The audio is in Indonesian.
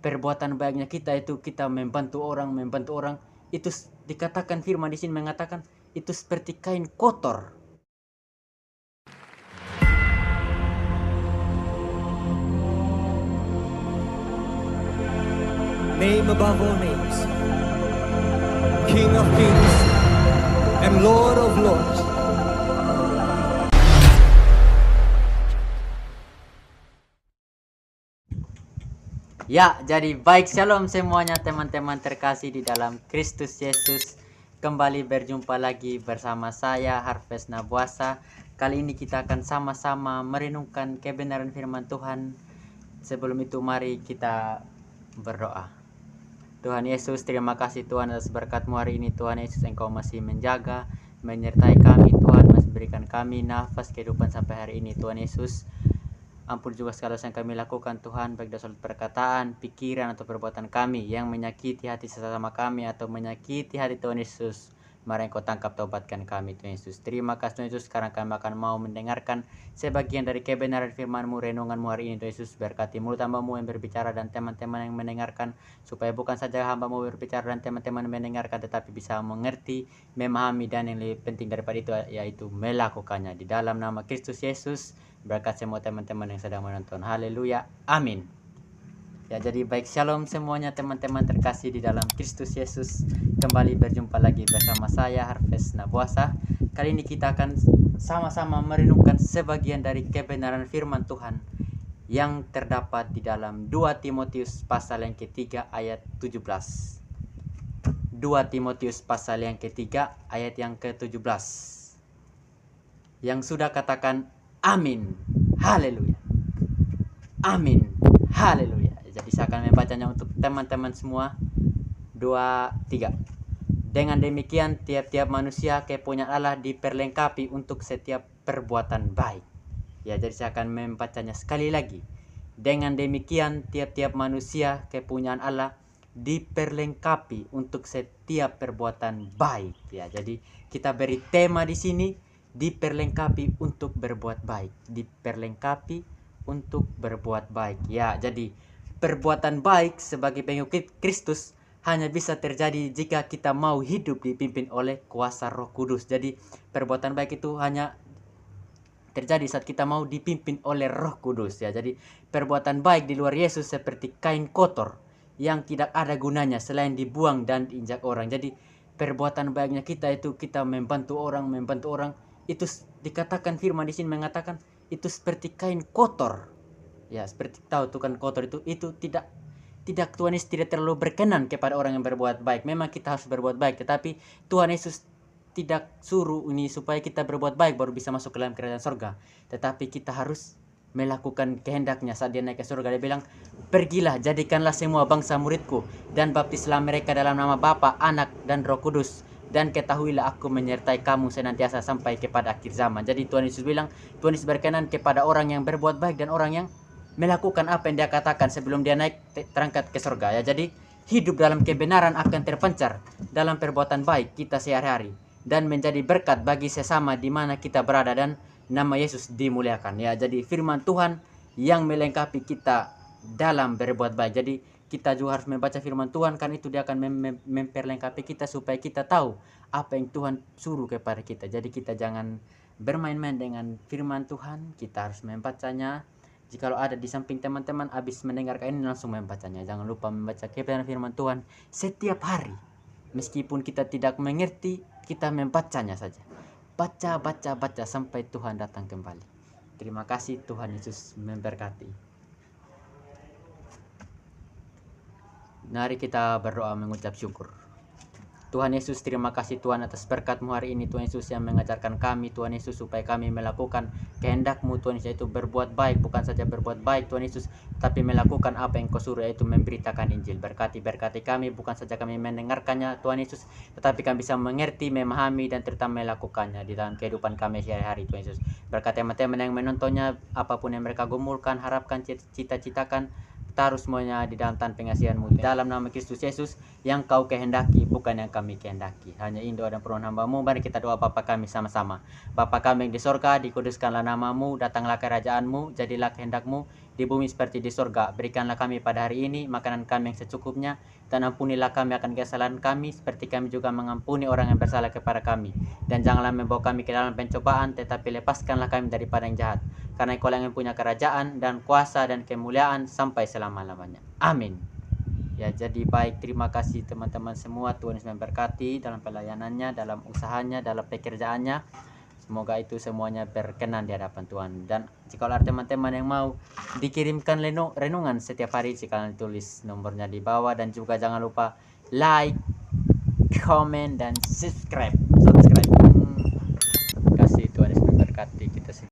perbuatan baiknya kita itu kita membantu orang, itu dikatakan firman di sini mengatakan itu seperti kain kotor. Name above all names, King of kings and Lord of lords. Ya, jadi baik, shalom semuanya teman-teman terkasih di dalam Kristus Yesus. Kembali berjumpa lagi bersama saya Harvest Nabuasa. Kali ini kita akan sama-sama merenungkan kebenaran firman Tuhan. Sebelum itu mari kita berdoa. Tuhan Yesus, terima kasih Tuhan atas berkat-Mu hari ini. Tuhan Yesus, Engkau masih menjaga, menyertai kami. Tuhan masih berikan kami nafas kehidupan sampai hari ini. Tuhan Yesus, ampun juga segala dosa yang kami lakukan Tuhan, baik dosa perkataan, pikiran, atau perbuatan kami yang menyakiti hati sesama kami atau menyakiti hati Tuhan Yesus. Mari Engkau tangkap, taubatkan kami Tuhan Yesus. Terima kasih Tuhan Yesus, sekarang kami akan mau mendengarkan sebagian dari kebenaran firman-Mu, renungan-Mu hari ini Tuhan Yesus. Berkati mulut hamba-Mu yang berbicara dan teman-teman yang mendengarkan, supaya bukan saja hamba-Mu berbicara dan teman-teman mendengarkan, tetapi bisa mengerti, memahami, dan yang lebih penting daripada itu yaitu melakukannya. Di dalam nama Kristus Yesus, berkat semua teman-teman yang sedang menonton. Haleluya, amin. Ya, jadi baik, shalom semuanya teman-teman terkasih di dalam Kristus Yesus. Kembali berjumpa lagi bersama saya Harvest Nabuasa. Kali ini kita akan sama-sama merenungkan sebagian dari kebenaran firman Tuhan yang terdapat di dalam 2 Timotius pasal yang ketiga ayat 17. 2 Timotius pasal yang ketiga ayat yang ke-17. Yang sudah katakan amin. Haleluya. Amin. Haleluya. Jadi saya akan membacanya untuk teman-teman semua. 2, 3. Dengan demikian tiap-tiap manusia kepunyaan Allah diperlengkapi untuk setiap perbuatan baik. Ya, jadi saya akan membacanya sekali lagi. Dengan demikian tiap-tiap manusia kepunyaan Allah diperlengkapi untuk setiap perbuatan baik. Ya, jadi kita beri tema di sini, diperlengkapi untuk berbuat baik. Diperlengkapi untuk berbuat baik. Ya, jadi perbuatan baik sebagai pengikut Kristus hanya bisa terjadi jika kita mau hidup dipimpin oleh kuasa Roh Kudus. Jadi perbuatan baik itu hanya terjadi saat kita mau dipimpin oleh Roh Kudus. Ya, jadi perbuatan baik di luar Yesus seperti kain kotor yang tidak ada gunanya selain dibuang dan diinjak orang. Jadi perbuatan baiknya kita itu kita membantu orang, itu dikatakan firman di sini mengatakan itu seperti kain kotor. Ya, seperti tahu tuh kan kotor itu tidak Tuhan Yesus tidak terlalu berkenan kepada orang yang berbuat baik. Memang kita harus berbuat baik, tetapi Tuhan Yesus tidak suruh ini supaya kita berbuat baik baru bisa masuk ke dalam kerajaan surga. Tetapi kita harus melakukan kehendaknya. Saat dia naik ke surga, dia bilang, pergilah, jadikanlah semua bangsa muridku, dan baptislah mereka dalam nama Bapa, Anak, dan Roh Kudus, dan ketahuilah aku menyertai kamu senantiasa sampai kepada akhir zaman. Jadi Tuhan Yesus bilang, Tuhan Yesus berkenan kepada orang yang berbuat baik dan orang yang melakukan apa yang dia katakan sebelum dia naik terangkat ke surga. Ya, jadi hidup dalam kebenaran akan terpancar dalam perbuatan baik kita sehari-hari dan menjadi berkat bagi sesama di mana kita berada, dan nama Yesus dimuliakan. Ya, jadi firman Tuhan yang melengkapi kita dalam berbuat baik. Jadi kita juga harus membaca firman Tuhan, kan itu dia akan memperlengkapi kita supaya kita tahu apa yang Tuhan suruh kepada kita. Jadi kita jangan bermain-main dengan firman Tuhan, kita harus membacanya. Jikalau ada di samping teman-teman habis mendengarkan ini langsung membacanya. Jangan lupa membaca kebenaran firman Tuhan setiap hari. Meskipun kita tidak mengerti, kita membacanya saja. Baca sampai Tuhan datang kembali. Terima kasih, Tuhan Yesus memberkati. Mari kita berdoa mengucap syukur. Tuhan Yesus, terima kasih Tuhan atas berkat-Mu hari ini, Tuhan Yesus, yang mengajarkan kami, Tuhan Yesus, supaya kami melakukan kehendak-Mu, Tuhan Yesus, yaitu berbuat baik, bukan saja berbuat baik, Tuhan Yesus, tapi melakukan apa yang Kau suruh, yaitu memberitakan Injil. Berkati kami, bukan saja kami mendengarkannya, Tuhan Yesus, tetapi kami bisa mengerti, memahami, dan terutama melakukannya di dalam kehidupan kami sehari-hari, Tuhan Yesus. Berkati teman-teman yang menontonnya, apapun yang mereka gumulkan, harapkan, cita-citakan, taruh semuanya di dalam tangan pengasihan-Mu. Dalam nama Kristus Yesus, yang Kau kehendaki, bukan yang kami kehendaki. Hanya ini doa dan permohonan hamba-Mu. Mari kita doa Bapa kami sama-sama. Bapa kami yang di sorga, dikuduskanlah nama-Mu, datanglah kerajaan-Mu, jadilah kehendak-Mu di bumi seperti di surga. Berikanlah kami pada hari ini makanan kami yang secukupnya, dan ampunilah kami akan kesalahan kami, seperti kami juga mengampuni orang yang bersalah kepada kami. Dan janganlah membawa kami ke dalam pencobaan, tetapi lepaskanlah kami daripada yang jahat. Karena Engkau yang punya kerajaan dan kuasa dan kemuliaan sampai selama-lamanya. Amin. Ya, jadi baik, terima kasih teman-teman semua. Tuhan Yesus memberkati dalam pelayanannya, dalam usahanya, dalam pekerjaannya. Semoga itu semuanya berkenan di hadapan Tuhan. Dan jika ada teman-teman yang mau dikirimkan renungan setiap hari, silakan tulis nomornya di bawah. Dan juga jangan lupa like, comment, dan subscribe.